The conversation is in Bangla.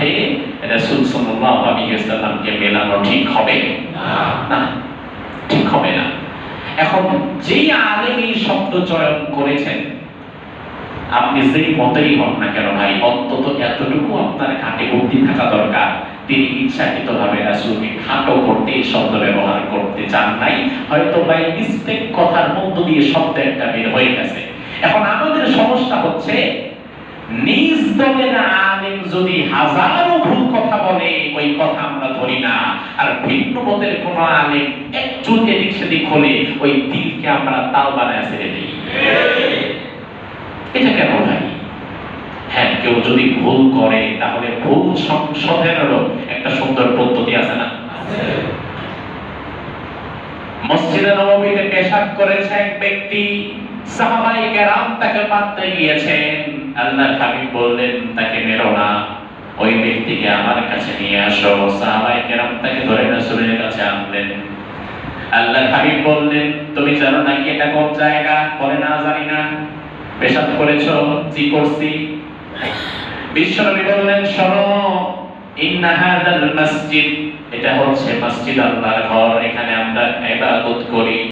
সাথে রাসূল সাল্লাল্লাহু আলাইহি ওয়াসাল্লামকে মেলানো ঠিক হবে না, ঠিক হবে না। এখন যেই আলেম এই শব্দ চয়ন করেছেন, আপনি যেই মতেই হন না কেন ভাই, অন্তত এতটুকু আপনার ঘাটে বুদ্ধি থাকা দরকার, তিনি ইচ্ছাকৃতভাবে রাসূলকে খাটো করতে এই শব্দ ব্যবহার করতে চান নাই, হয়তো বাই মিস্টেক কথার মধ্য দিয়ে শব্দ একটা বের হয়ে গেছে। এখন আমাদের সমস্যা হচ্ছে, নিজ দলের আলেম যদি হাজারো ভুল কথা বলে, ওই কথা আমরা ধরি না, আর ভিন্ন মতের কোন আলেম একটু এদিক সেদিক হলে ওই দিলকে আমরা তাল বানায় ছেড়ে দিই। এটা কেন ভাই? হ্যাঁ, কেউ যদি ভুল করে তাহলে ভুল সংশোধনেরও একটা সুন্দর পদ্ধতি আছে না? মসজিদে নববীতে পেশাব করেছে এক ব্যক্তি, সাহাবায়ে কেরাম তাকে মারতে গিয়েছেন, আল্লাহর হাবিব বললেন তাকে মেরো না, ওই ব্যক্তিকে আমার কাছে নিয়ে আসো। সাহাবায়ে কেরাম তাকে ধরে রাসূলের কাছে আনলেন। আল্লাহর হাবিব বললেন, তুমি জানো নাকি এটা কোন জায়গা? বলে, না জানি না। পেশাব করেছো? জি করছি। বিশ্বনবী বললেন, শোনো, ইন্না হাযাল মাসজিদ, এটা হচ্ছে মসজিদ, আল্লাহর ঘর, এখানে আমরা ইবাদত করি।